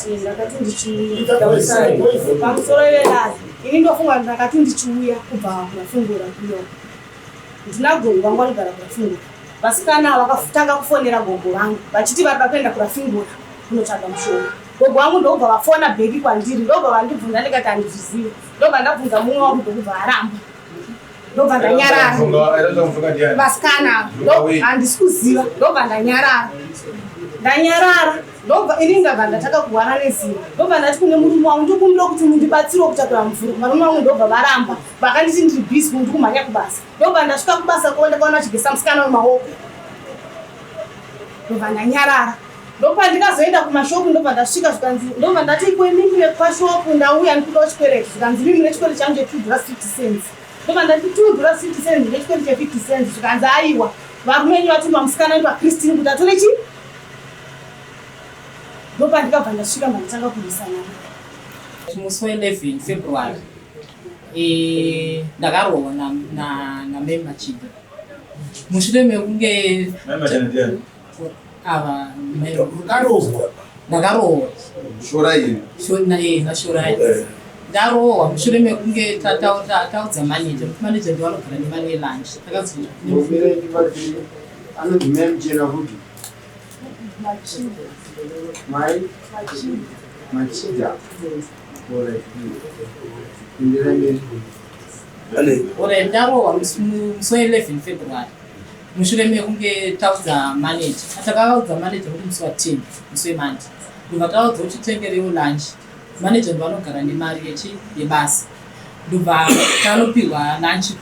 kuti ndakati ndichiuya pamusoro velazvi ini ndofunga ndakati ndichiuya kubva kurafungura kuyo ndina gongo vangu vanogara kurafungura vasikana vakatanga kufonera gongo vangu vachiti vari vakuenda kurafungura kunotsvaga mushonga. Gongo vangu ndobva vafona bheki kwandiri ndobva vandibvunza ndikati handizvizivi ndobva ndabvunza mumwe wangu ndokubva aramba ndobva ndanyarara vasikana handisi kuziva ndobva ndanyarara ndobva ini ndabva ndataka kuhwana neziva ndobva ndati kune murume wangu ndikumbira kuti mundibatsirewo kutakura mvura varume vangu ndobva varamba vakanditi ndiri bhisi kuti kumhanya kubasa ndobva ndasvika kubasa ndakaona achigesa musikana mumaoko ndobva ndanyarara ndobva ndikazoenda kumashopu ndobva ndasvika zvikanzi ndobva ndati ikweimimi vekwashopu ndauya ndikudawo chikwereti zvikanzi mimi nechikwereti changu $2.50 ndobva ndati $2.50 nechikwereti che$50 zvikanzi aiwa varume enyu vatumba musikana wedu vakristini kuti atore chii ndobva ndikabva ndasvika ndanditanga kurwisana musi wa11 February ndakarohwa namema Chida mushure mekunge ava ndakarohwa nashorai ndarohwa mushure mekunge taudza manager kuti manager ndivanogara nemari yelanchi Machida. ndarohwa musi wa11 February mushure mekunge taudza manager atakaudza manager kuti musi wa10 musi wemandi ndobva taudza kuti tengerewo lanchi manager ndivanogara nemari yebasa ndobva tanopiwa lanchi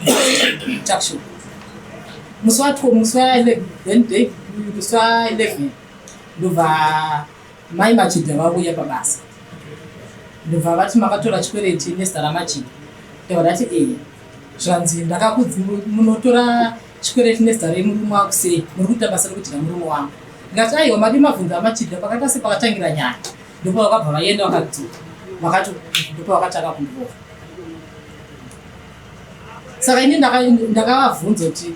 kutakshop musi wa11 ndobva mai Machida vauya pabasa ndobva vati makatora chikwereti nezita raMachida ndobva ndati zvanzi ndakakudzi munotora chikwereti nezita remurume wako sei muri kuita basa rekudyira murume wangu ndikati aiwa madi mabvunza aMachida pakata sepakatangira nyaya ndipo vakabva vaenda vakadzoka ndipo vakatanga kundirohwa saka ini ndakavabvunza kuti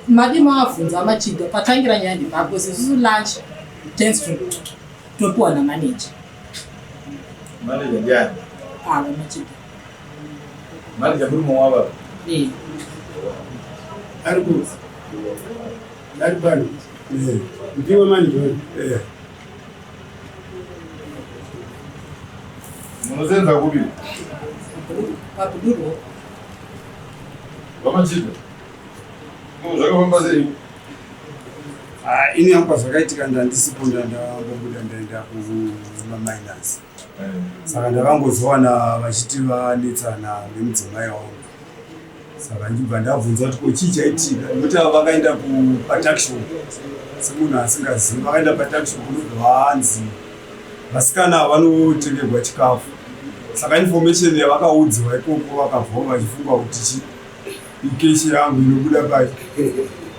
madi mavabvunza aMachida patangira nyaya ndipako sesusu lunch thanks topiwa namanager ndiani? Machida Manager murume wava Ari pano. Ndiwe manager. munosenza kupi papudurwo vaMachida zvakafamba sei? Ini yangu zvakaitika ndandisipo ndambobuda ndaenda kumaminers. Saka ndakangozowana vachiti vanetsana nemudzimai wangu. Saka ndibva ndabvunza kuti chii chaitika nokuti vakaenda kupatakshop semunhu asingazivi vakaenda patakshop unobva vanzi vasikana vanotengerwa chikafu. Saka information yavakaudziwa ikoko vakabva vachifunga kuti ikeshi yangu inobuda pai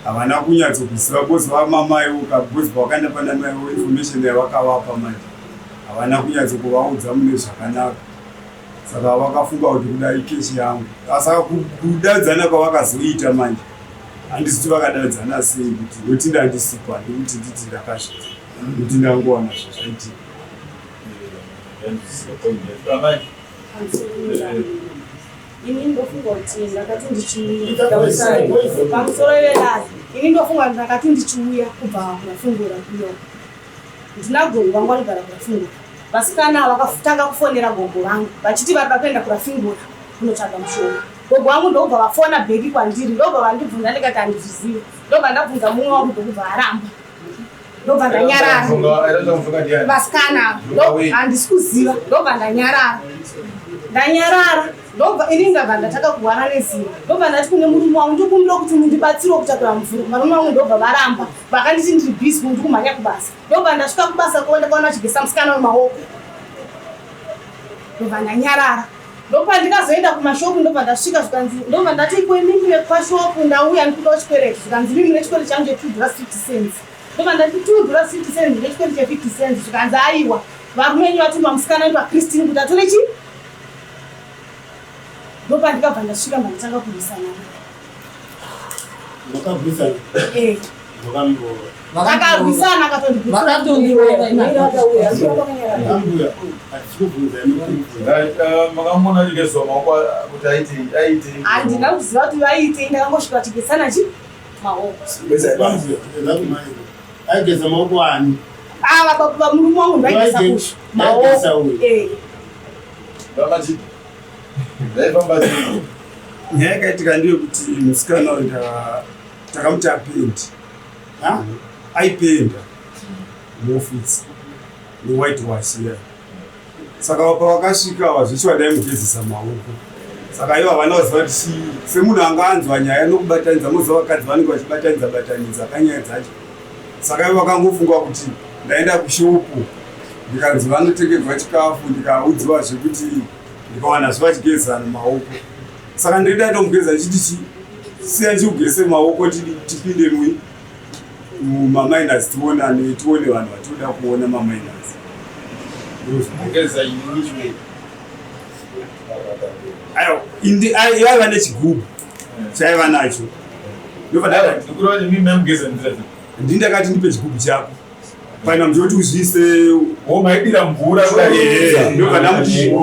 havana kunyatsokuziva bozi vamamaiwo kabozi vakaenda pana maiwo information yavakavapa manje havana kunyatsokuvaudza mune zvakanaka. Saka vakafunga kuti kuda ikeshi yangu. Saka kudadzana kwavakazoita manje handisi kuti vakadadzana sei kuti noti ndandisipa ndikuti nditi ndakasvika kuti ndangowana zvazvaitika. ini ndofunga kuti ndakati ndichiuya pamusoro velazvi ini ndofunga ndakati ndichiuya kubva kurafungura kuyo ndina gongo vangu vanogara kurafungura vasikana vakatanga kufonera gongo vangu vachiti vari vakuenda kurafungura kunotsvaga mushonga. Gongo vangu ndobva vafona bheki kwandiri ndobva vandibvunza ndikati handizvizivi ndobva ndabvunza mumwe wangu ndokubva aramba ndobva ndanyarara vasikana handisi kuziva ndobva ndanyarara ndobva ini ndabva ndataka kuhwana neziva ndobva ndati kune murume wangu ndikumbira kuti mundibatsirewo kutakura mvura varume vangu ndobva varamba vakanditi ndiri bhisi kuti kumhanya kubasa ndobva ndasvika kubasa ndakaona achigesa musikana mumaoko ndobva ndanyarara ndobva ndikazoenda kumashopu ndobva ndasvika zvikanzi ndobva ndati ikweimimi vekwashopu ndauya ndikudawo chikwereti zvikanzi mimi nechikwereti changu $2.50 ndobva ndati $2.50 nechikwereti che$50 zvikanzi aiwa varume enyu vatumba musikana wedu vakristini kuti atore chii ndobva ndikabva ndasvika ndanditanga kurwisana Wakabvisa. Wakambo. Akarwisana akatondibvunza. Vakatondiona makamona likezoma kuti aite handina kuziva kuti vaitei, ndakangosvika chigezana chi maoko. aigeza maoko ani Murume wangu ndaigeza kusha maoko. vamachiti ndaifamba chii nyaya yakaitika ndiyo kuti musikana uyu takamuti apendi aipenda muofisi newhite wash iya. Saka pavakasvika wazvichi wadai mugezesa maoko. Saka ivo havana kuziva kuti semunhu anga anzwa nyaya nokubatanidza moziva vakadzi vanenge vachibatanidza kanyaya dzacho. Saka ivo vakangofunga kuti ndaenda kushopu ndikanzi vanotengerwa chikafu ndikaudziwa zvekuti ndikawana zvivachigezana maoko. Saka ndinoda tomugeza chiti siya chikugese maoko tipinde mumamainasi tione vanhu vatoda kuona mamainasi. Yaiva nechigubhu chaiva nacho. Ndindakati ndipe chigubhu chako paina mjoti uzvise maidira mvura ndokana muti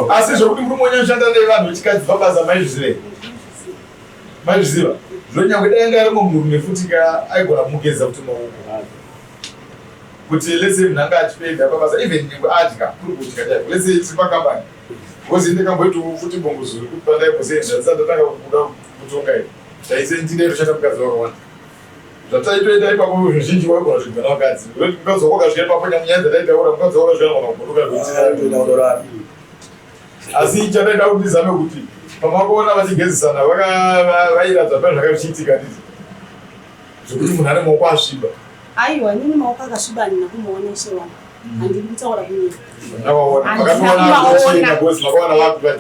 asi zvokuti muri monyashanda nevanhu vechikadzi vabasa maizviziva zvonyangwe danga ari murume futi ka aigona kumugeza kuti maoko kuti lese munhu anga achipenda pabasa even nyangwe adya kuri kudya chaiko lese tiri pakambani because ndikamboiti futi bongozuru kuti pandaimbosenda ndisandatanga kuda kutonga iyo chaise ndine toshanda mukadzi wakawanda zvataitoenda ipapo zvizhinji waigona zvigana vakadzi mukadzi wako akasvika ipapo nyamunyanza taitaura mukadzi wako akasvika kana kugotoka asi chataida kuti ndizame kuti pamakuona vachigezesana vairadza pane zvakachiitika ndizvo zvokuti munhu ane maoko asviba. Aiwa, inini maoko akasviba handina kumuona ishe wangu. Handiri kutaura kunyika.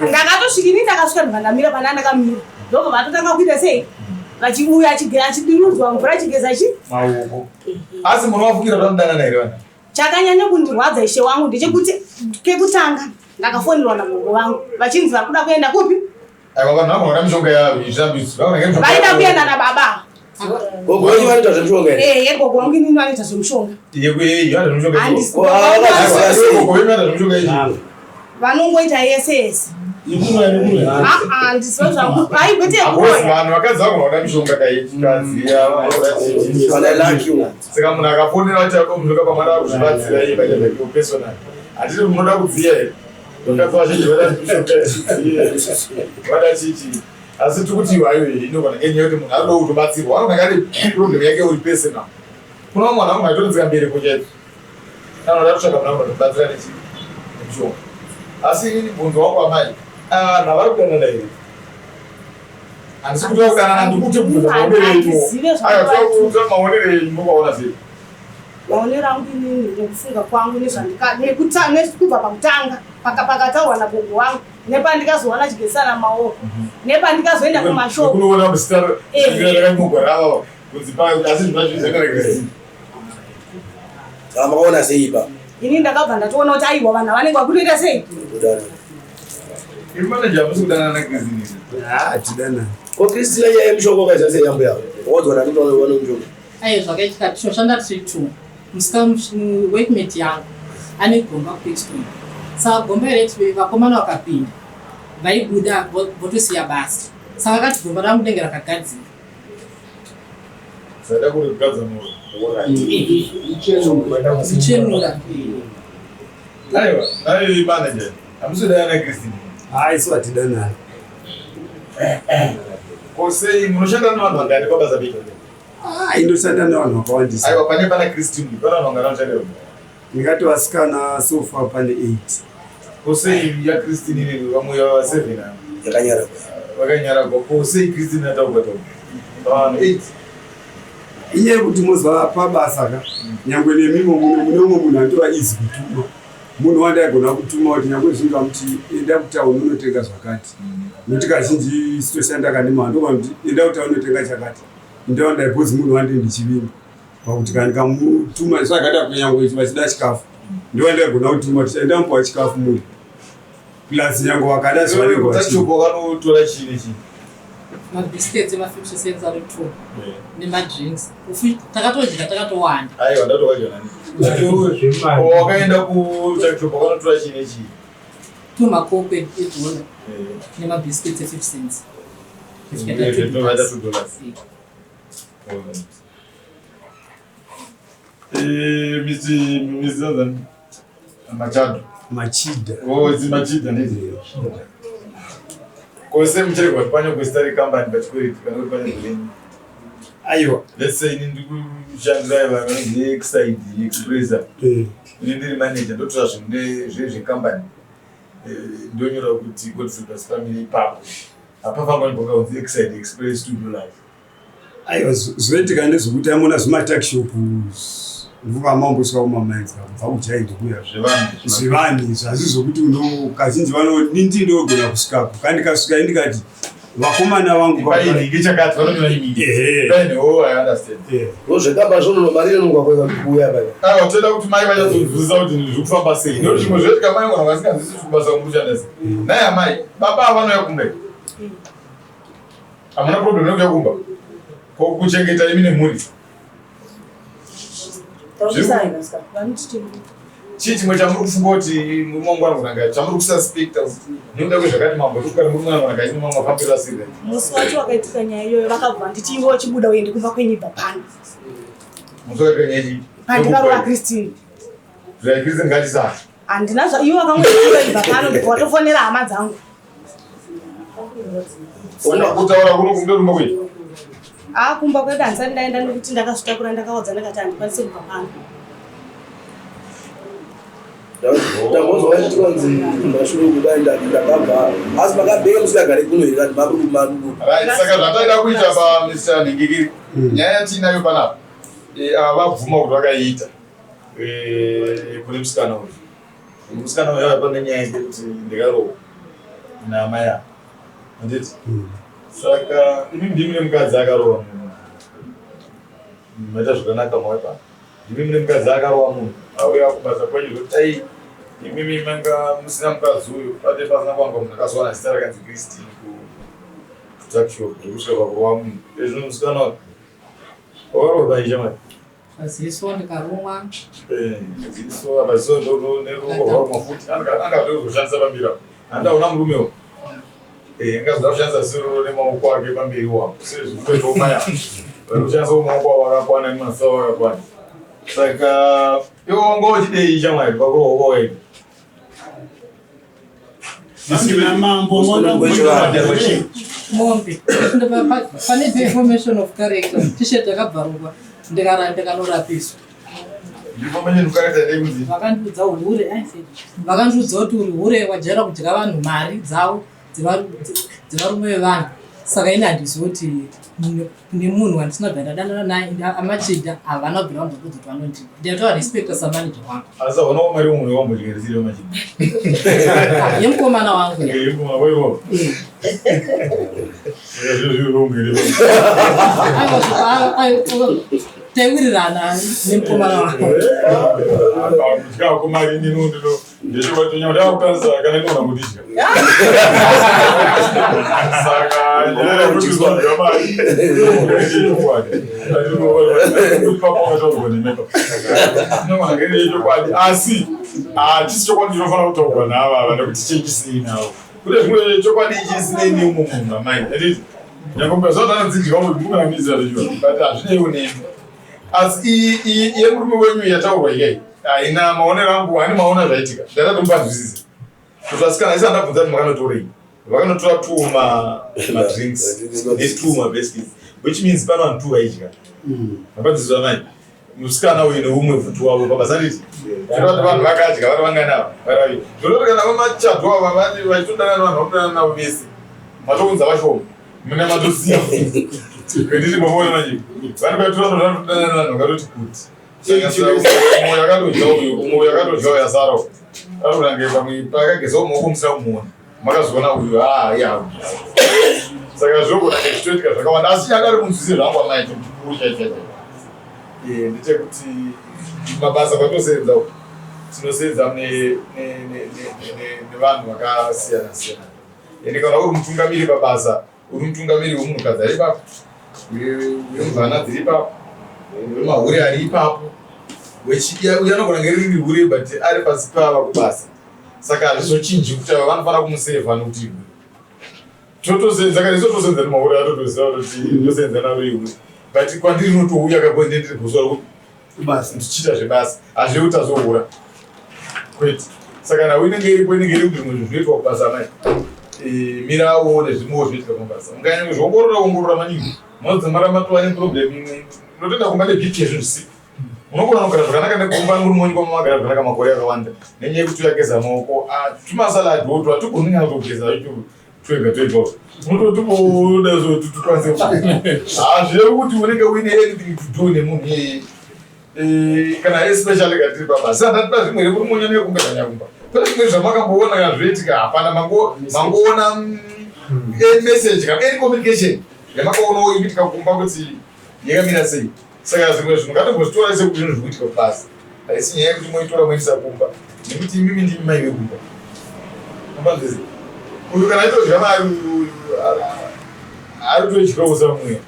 Ndakatosvikini ndakasvika ndikandamira pana ndakamira. Ndobva vatotanga kuita sei? Vachiuya achidirudzwa mvura achigeza chi? Maoko. Asi munhu wafukira kuti anodanana here vanhu? Chakanyanya kundirwadza ishe wangu ndechekuti kekutanga ndakafonelwa namunhu wangu vachinzi vari kuda kuenda kupi? Aiwa vanhu vamwe vana mishonga yazvizvambiso. Vaida kuenda nababa. gogo wangu vanoita zvemushonga here? Gogo wangu inini vanoita zvemushonga. Vanongoita yese yese. Ndisiva zvangu. Kwete vanhu vakadzi vagona kuda mishonga kaikaziya saka munhu akafonera kuti ako mushonga pamwana vakuzvibatsira iye pachazvake personal handiti munoda kudziya here vakadzi vazhinji vada chiti asi tikuti iwayo inogona ngenyaya kuti munhu anoda kutobatsirwa anogona ari problem yake uri personal kuna mwana wangu aitonzika mberi kuchetu anoda kutsvaka munhu anotobatsira nemushonga asi inini bvunzo wangu amai vanhu vari kudanana here handisi kutoda kudanana ndikuti bvunza maonero enyu mokaona sei maonero angu inini nekufunga kwangu nekubva pakutanga pakataurwa nagogo wangu nepandikazowana chigezana maoko nepandikazoenda kumashokunoona musitarakagogorava asi zvazvizvakaragasi makaona sei ipa ini ndakabva ndatoona kuti aiwa vanhu vanenge vakutoita sei imanaja musi kudanana nakristina tidanana ko kristina nyaya yemushonga ukaita sei yambo yavo wadzona ndinoona mushonga aiye zvakaitika tinoshanda tiri two workmate yangu ane gomba kuexton saka gomba ireti vakomana vakapinda vaibuda votosiya basa saka akati gomba ramudenga rakagadzira sada kuri kugadzira zichenura aiwa nayo manaja hamusi kudanana nakristina isuva tidanana kosei munoshanda nevanhu vangani pabasa bika indoshanda nevanhu vakawandisa. Aiwa pane pana Christine pana vanhu vanganoshanda ndingati vasikana sofa pane 8 kosei ya Christine ine vamwe va 7 yakanyara vakanyara kosei Christine ataubata vanhu 8 inyaya yekuti mozva pabasa ka nyangwe nemimo mune umwe munhu andova izi kutuma munhu wandaigona kutuma kuti nyangwe zvingamuti enda kutauni unotenga zvakati nokuti kazhinji situation ndakanema ndokuti enda kutauni unotenga chakati ndaonda because munhu wandiri ndichivimba pakuti kana kamutuma zvakada kunyangwe vachida chikafu ndowandaigona kutuma kuti enda mupa chikafu munhu plus nyangwe wakada zvanotora chini mabhisiketi ema50 cents ari 2 nemadrinks takatodya takatowanda aiwa ndatokadya nani wakaenda kuchachopa vanotora chini chii tumakope edhora nemabhisiketi e50 cents $2. Machado machida machida ndizvo kwese muchirega kuti pane kuistari company pachikwereti kana kuti pane zvini aiwa let's say ini ndikushandira vanonzi exide expressa ini ndiri manager ndotora zvinhu zvecompany ndonyora kuti Godfrey Plus Family ipapo hapafangani pakaunzi exide express $2 aiwa zvoitika ndezvokuti amona zvimatakshop ndivamambosvika kumamainzi kabva kujaindi kuya zvevanhu izvo hazvizokuti kazhinji vanodindi ndogona kusvikapo kandi ndikasvika indikati vakomana vangu ngechakati zvekamba zvononomarire nongwakwekuuya aiwa toda kuti mai vachazonzwisisa kuti zvirikufamba sei nekuti zvimwe zvetika mai kana vasinganzwisisi kubasa kumurushandasi naye amai baba avanoya kumbe hamuna problem nekuya kumba kuchengeta imi nemhuri chii chimwe chamuri kufunga kuti mumangwana kunanga chamuri kususpekta nekuda kwezvakati mambo tikukari muri mwana kunanga chine mamwe afambira sire musi wacho wakaitika nyaya iyoyo vakabva ndichiiwo chibuda uende kumba kwenyibva pano musi wakaitika nyaya chii pandikarova Christine Christine ngatisati handina iwo vakamweibva ibva pano ndikawatofonera hama dzangu kutaura kuno kumberumba kwei kumba kwedu handisati ndaenda nekuti ndakasvitakura ndakaudza ndakati handikwanisi kubva pano ndambozvaitikanzi mashure kudai ndakabva asi makabheka musikagare kuno here kati marudu saka zvataida kuita pamr nhingikiri nyaya yatinayo panapa vabvuma kuti vakaiita kune musikana uyu musikana uyu avapane nyaya yekuti ndikarohwa namaya anditi saka imi ndimi nemukadzi akarohwa munhu maita zvakanaka mawe pano ndimi mune mukadzi akarohwa munhu auya kubasa kwenyu zvokuti ai imimi manga musina mukadzi uyu ate pasina kwanga munhu akazowana zita rakanzi Christine kutakshop zvekusvika pakurohwa munhu ezvino musikana wakarohwa paizha mari maziso ndikarumwa ziso maziso neruoko rwarumwa futi angazoshandisa pamberi apo handaona murumewo angazoda kushandisa ziro nemaoko ake pamberi wako sezvikutoomaya kushandisa maoko avo akakwana nemasawo akakwana saka iwo wanga uchidei chamwari pakurohwa wedu mombe pane deformation of character t-shirt yakabvarungwa ndikanorapiswa vakandiudza hure vakandiudza kuti uri hure wajera kudya vanhu mari dzavo dzevarume vevanhu saka ini handizivi kuti nemunhu wandisina bva ndadandana naye amachida havana ground kuti vanondii ndiyatova respecta samanager wangu asi aonawo mari munhu wambodyeresirio machida yemukomana wangu taiwirirana nemukomana wangu kumari ninundino ndechivatonyaudakutarisa kana ndinoona kudidya saka nyaakuizwaaai chokwadi asi hatisi chokwadi chinofanira kutaurwa naava vada kuti chechisei navo kune zvimwe chokwadi chisinei neumwe munhu amai anditi nyangombazvatanadzinjika mukanamizira zvechiva but hazvineiwo nemi asi yemurume wenyu yataurwa iyai haina maonero angu hani maona zvaitika ndatatombanzwisisa kuti vasikana isi handabvunza kuti makanotorei vakanotora 2 madrinks ne2 mabaskets which means pano vanhu 2 vaidya vakanzwiswa mai musikana uyu neumwe futi wavo papasanditi zvinoti vanhu vakadya vari vanganavo varavi zvinoti kana vamachadwa ava vachitodana nevanhu vakutodana navo vese matounza vashoma mune matoziva kwenditi mboona manje vanhu vaitotora vanhu vakatoti kuti umwe yakatodya uyu umwe yakatodya uyu yasarawo Arurange pamwe pakageza maoko musamuona. Makazoona uyu ya. Saka zvogona zvitoitika zvakawanda asi akari munzwisise zvangu amai kuti ndite kuti mabasa kwatosenza tinosenza nevanhu vakasiyana siyana. Ende kana uri mutungamiri pabasa, uri mutungamiri wemunhukadzi ari ipapo, wemvana dziri ipapo, wemahure ari ipapo, anogona ngeriri hure but ari pasi pava kubasa. Saka hazvizochinji kuti ava vanofana kumusevha nokuti totosenza kana totosenza nemahure atotoziva kuti ndosenza naro iwe but kwandiri notouya kakwende ndiri kusora kubasa ndichiita zvebasa hazveuti azohura kwete. Saka nawe inenge iripo inenge iri kuti zvimwe zvinoitwa kubasa mai mirawo nezvimwewo zvinoitika kumabasa mukanyanga zvoongorora maningi munodzimara matova neproblem imwe unotoenda kumba nebhiki yezvinhu zvisipo unogona kugara zvakanaka nekumba muri monyika mamagara zvakanaka makore akawanda nenyaya yekuti uyageza maoko tumasaladi woto hatigoni nyanya kutogeza twega unototiboda zotutukwanise hazvirevi kuti unenge uine anything to do nemunhu iyeye kana especially katiri pabasa handatiba zvimwe rekuri monyanya yekungadanya kumba pane zvimwe zvamakamboona kana zvoitika hapana mangoona message kana any communication yamakaona iitika kumba kuti yakamira sei. Saka zvimwe zvinhu ngatimbozvitora sekuti zvinhu zvikuitika kubasa haisi nyaya yekuti moitora moendesa kumba nekuti imimi ndimi mai vekumba ambanzese uyu kana aitodya mari ari kutodyawosa mumwe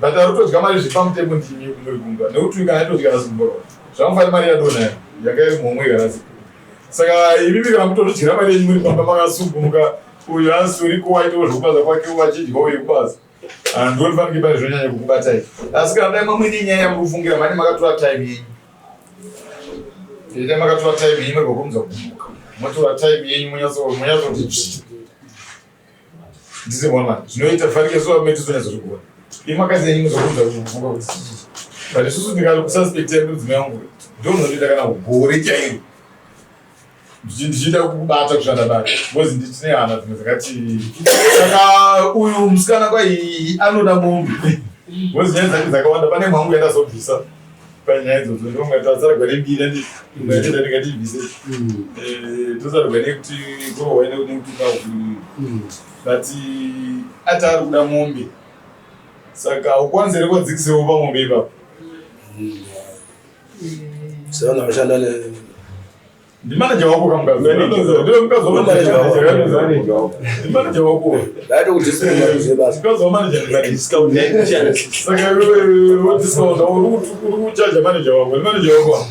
but ari kutodya mari zvepamutemo ndimi kumwe kumba nekuti uyu kana aitodya nazimboro zvamufani mari yadonayo yanga iri mumwe kanasi. Saka imimi kana mutozvidyira mari yenyu muri pamba makasungumuka uyu asuri kuwaitawo zvokubasa kwake wachidyawo yekubasa handonifanike pane zvonyanya kukubatai asi kana dai mamwe nenyaya yamukufungira mane makatora time yenyu dai makatora time yenyu murigokumudza kumuka motora time yenyu munyatsoti ndisibona zvinoita fanike sova metizonyatsokuona imakazi yenyu muzokumudza kumuka kuti but isusu ndikati kususpecta mudzimai wangu ndomunotoita kana gore chairo ndichida kubata kushanda bata because nditine hana dzimwe dzakati saka uyu musikana kwai anoda mombe because nyaya dzake dzakawanda pane mwangu yandazobvisa panyaya idzodzo ndomungatatsaragwa nembira ndingaenda ndingatibvise tosaragwa nekuti kurohwa nekuti but ati ari kuda mombe saka ukwanise kwadzikisewo pamombe ipapo sevana vashanda ndimanaja wako kamukazimanaja wako ndaite kudisikauzva saka wodisikaunda uri kuchaja manaja wako manaja wako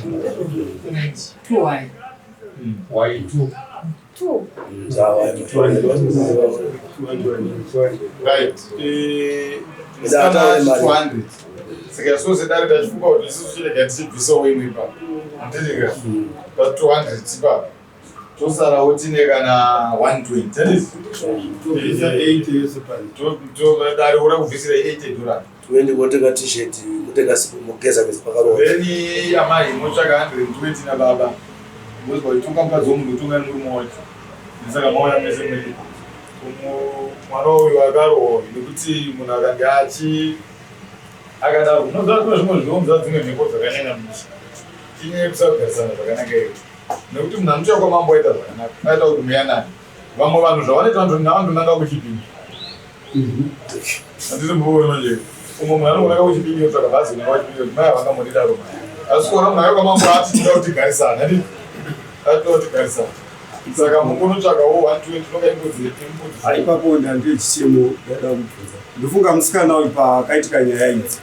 right 200 saka sose dare tachifunga kuti isusu chirega tichibvisawo imwe ipapo anditika pa 200 tipa tosarawo tine kana 120 dare ura kubvisira $80 tuende kotenga t-shirt kutenga sipo mugeza bese pakaroa then amai motsvaka 120 nababa mozwa itunga mukadzi womunhu utunga nemurume wacho saka mauya mese mwedi mwana uyu akarohwa nekuti munhu akanga akadaro unoziva kune zvimwe zvinonza dzimwe mhepo dzakanyanya musi tinyaya kusagarisana zvakanaka iyo nekuti munhu anotuya kwamambo aita zvakanaka aita kuti muyanani vamwe vanhu zvavanoita vanondonanga kuchipingi handiti mboone manje umwe munhu anongonanga kuchipingi otsvaka bhazi nawachipingi kuti mai havangamudidaro asi kuona munhu aya kwamambo ati tida kuti garisana handiti atida kuti garisana saka mungonotsvakawo 120 unonga imbudzi aipapo ndandiyo chichemo yada kubvunza ndofunga musikana uyu pakaitika nyaya idzi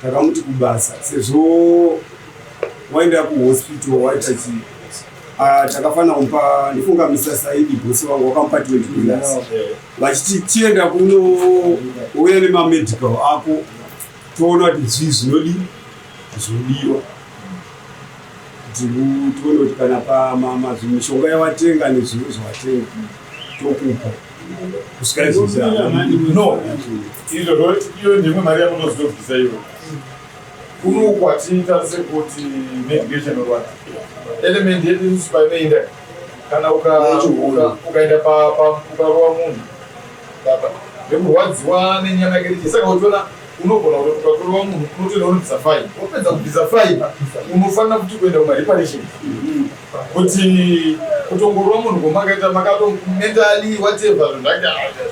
takamuti kubasa sezvo waenda kuhospital waita chii takafanira kumupa ndifunga Mr. Saidi bosi wangu wakamupa $20 vachiti tienda kuno uya nemamedical ako toona kuti zvii zvinodiwa tione kuti kana pamishonga yawatenga nezvimwe zvawatenga tokupa no iyo ndimwe mari yamunozobvisa iwo unokwatiita sekuti medication orwati element yedu sipainoenda kana ukaenda ukarova munhu vekurwadziwa nenyama yake richi saka uchiona unogona kuti ukatorova munhu unotoenda unobvisa fine wapedza kubvisa fine unofanira kuti kuenda kumareparation kuti kutongorwa munhu kwamakaita makato mentally whatever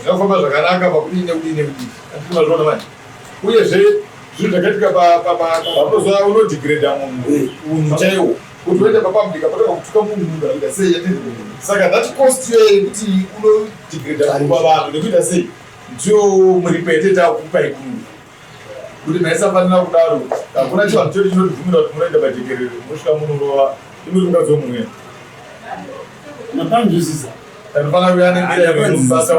zvinofamba zvakanaka pakudini nekudini atizvaona manje uyezve zvinhu zvakaitika papazuva unodigrada munhu chaiwo kuti uende papablik apataka kutuka munhu akaita sei saka that cost yei kuti unodigrada kupa vanhu nekuita sei ndiyo muripete takupai kunhu kuti maisafanira kudaro hakuna chivanhu chedu chinodivumira kuti munoenda pajekerere munosvika munorova imiri ungadzo mumwe mapanzwisisa anofanira kuya nemiraibasa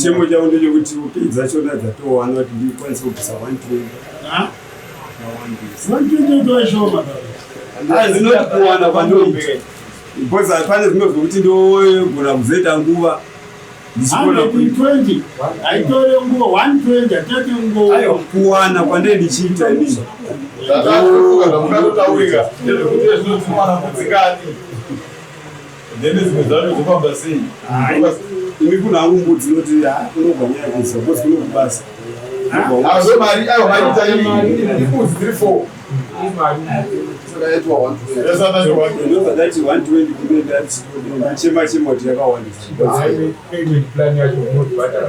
chemo chavo ndechekuti upedza chona dzatowana kuti ndikwanise kubvisa 120 toashoma zvinotikuwana kwandoi because pane zvimwe zvokuti ndogona kuzoita nguva 120 aitore nguva 120 atati nguva kuwana kwandei ndichiita inini zvakatotaurika ndezvekuti zvinodzimana kudzingani ndene dzimwe zvacho dzofamba sei imi kuna hangu mbudzi inoti kunobva nyaya kuisa because kunokubasa azo mari ayo mari ibudzi dziri 4 ndozadati 120 kunendachema chema kuti yakawandisa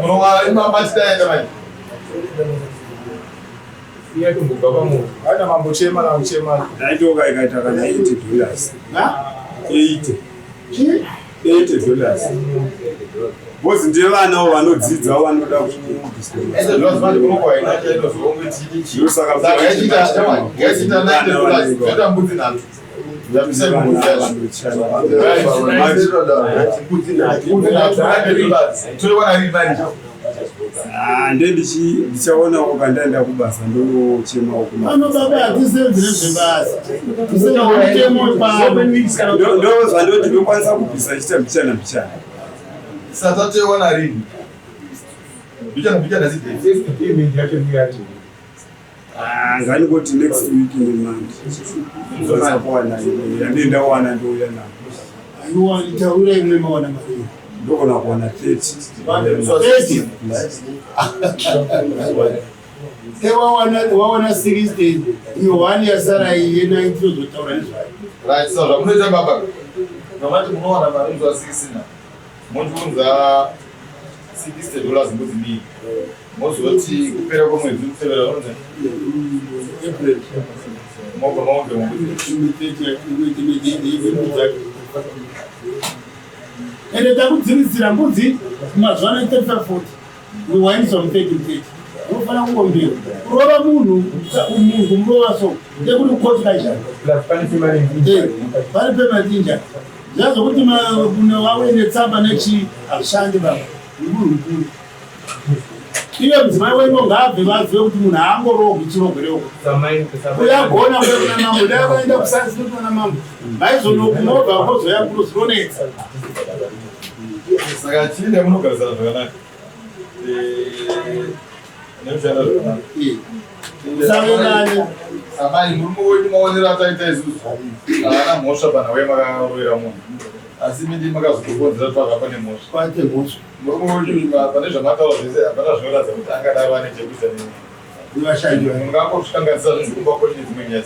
munowala imamatitaenda manje ana mambochema na uchema ndaitoka ikaita kana $80 $80 bozi ndiye vanawo vanodzidzawo vanoda ndichaonawo kandaenda kubasa ndochemawo ndozvandoti ndokwanisa kubvisa chiita mbichana mbichana satatewana rini mbichana nganingoti next week nemandi zosakuwana yandendawana ndouya navo taura imwe mawana marii ndogona kuwana 30 wawana 60 iyo 1 yasara iye 90 zotaura nezvayo right so zvamunoita baba nomati munowana mari muzva 60 mundiunza $60 mbudzi mbiri mozoti kupera kwemwedzi kutevera unonzi April maonge ende takudzirisira mbudzi mazuva 35-40 niwainiswa mu30-30 unofana kungombira kurova munhu murova so ndekuti koti kaizvani pane pematinja zvazokuti wave netsamba nechi hazvishandi baba imunhu mukuru iye mudzimai wengo ngaabve vazive kuti munhu haangorohwi chinogwereko uyagona kuna mambo dai vaenda kusaisi kuna mambo maizonokumobva kozoya kuno zinonetsa saka chinde munogarisana zvakanaka neushanda zvakanaka usavenane amai murume wedu maonero ataita isusu haana mhosva pana uye makarovera munhu asi mindi makazokukonzera twakapa nemhosva kwate mhosva murume wedu pane zvamataura zvese hapana zvinoratidza kuti angadaro ane chekuita ivashandi munhu ngangosvikanganisa zvinhu kumba kwenye dzimwe nyaya